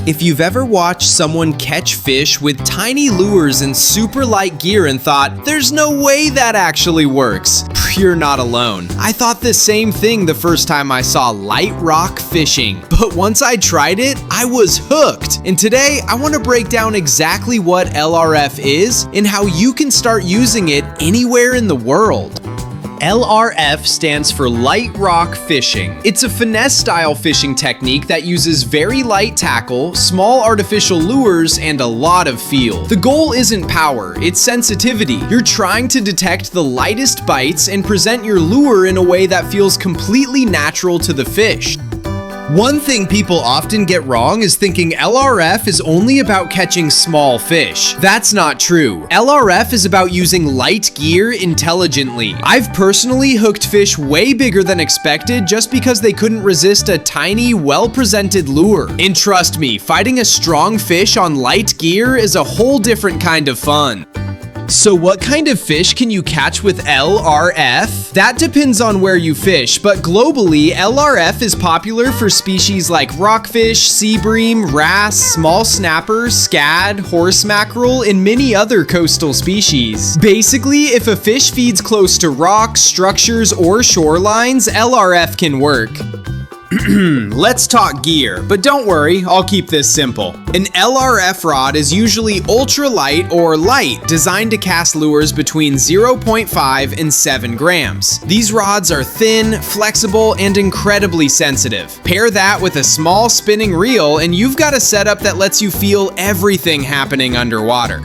If you've ever watched someone catch fish with tiny lures and super light gear and thought, there's no way that actually works, you're not alone. I thought the same thing the first time I saw light rock fishing, but once I tried it, I was hooked. And today, I want to break down exactly what LRF is and how you can start using it anywhere in the world. LRF stands for light rock fishing. It's a finesse style fishing technique that uses very light tackle, small artificial lures, and a lot of feel. The goal isn't power, it's sensitivity. You're trying to detect the lightest bites and present your lure in a way that feels completely natural to the fish. One thing people often get wrong is thinking LRF is only about catching small fish. That's not true. LRF is about using light gear intelligently. I've personally hooked fish way bigger than expected just because they couldn't resist a tiny, well-presented lure. And trust me, fighting a strong fish on light gear is a whole different kind of fun. So what kind of fish can you catch with LRF? That depends on where you fish, but globally, LRF is popular for species like rockfish, sea bream, wrasse, small snapper, scad, horse mackerel, and many other coastal species. Basically, if a fish feeds close to rocks, structures, or shorelines, LRF can work. Let's talk gear, but don't worry, I'll keep this simple. An LRF rod is usually ultra light or light, designed to cast lures between 0.5 and 7 grams. These rods are thin, flexible, and incredibly sensitive. Pair that with a small spinning reel and you've got a setup that lets you feel everything happening underwater.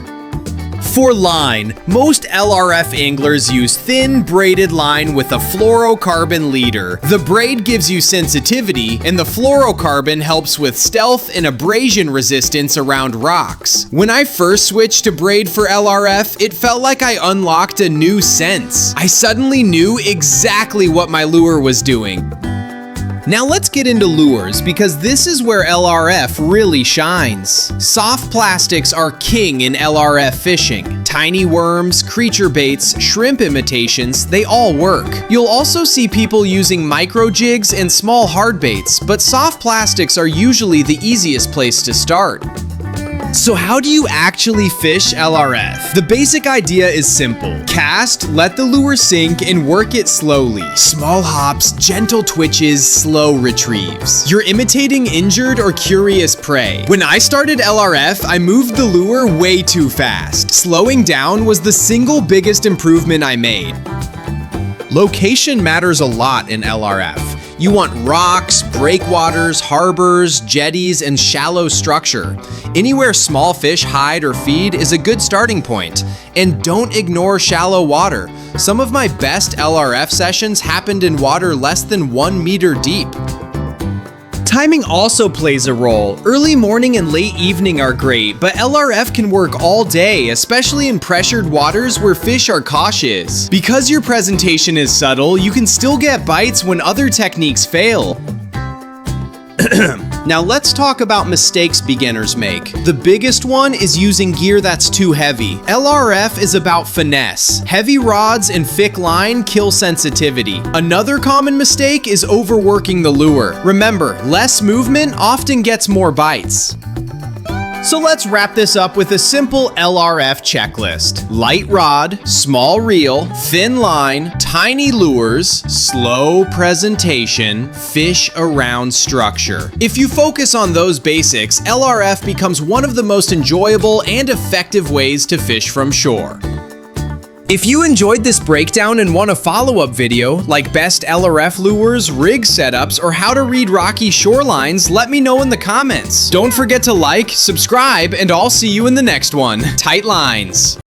For line, most LRF anglers use thin braided line with a fluorocarbon leader. The braid gives you sensitivity, and the fluorocarbon helps with stealth and abrasion resistance around rocks. When I first switched to braid for LRF, it felt like I unlocked a new sense. I suddenly knew exactly what my lure was doing. Now let's get into lures, because this is where LRF really shines. Soft plastics are king in LRF fishing. Tiny worms, creature baits, shrimp imitations, they all work. You'll also see people using micro jigs and small hard baits, but soft plastics are usually the easiest place to start. So how do you actually fish LRF? The basic idea is simple. Cast, let the lure sink, and work it slowly. Small hops, gentle twitches, slow retrieves. You're imitating injured or curious prey. When I started LRF, I moved the lure way too fast. Slowing down was the single biggest improvement I made. Location matters a lot in LRF. You want rocks, breakwaters, harbors, jetties, and shallow structure. Anywhere small fish hide or feed is a good starting point. And don't ignore shallow water. Some of my best LRF sessions happened in water less than 1 meter deep. Timing also plays a role. Early morning and late evening are great, but LRF can work all day, especially in pressured waters where fish are cautious. Because your presentation is subtle, you can still get bites when other techniques fail. Now let's talk about mistakes beginners make. The biggest one is using gear that's too heavy. LRF is about finesse. Heavy rods and thick line kill sensitivity. Another common mistake is overworking the lure. Remember, less movement often gets more bites. So let's wrap this up with a simple LRF checklist. Light rod, small reel, thin line, tiny lures, slow presentation, fish around structure. If you focus on those basics, LRF becomes one of the most enjoyable and effective ways to fish from shore. If you enjoyed this breakdown and want a follow-up video, like best LRF lures, rig setups, or how to read rocky shorelines, let me know in the comments. Don't forget to like, subscribe, and I'll see you in the next one. Tight lines.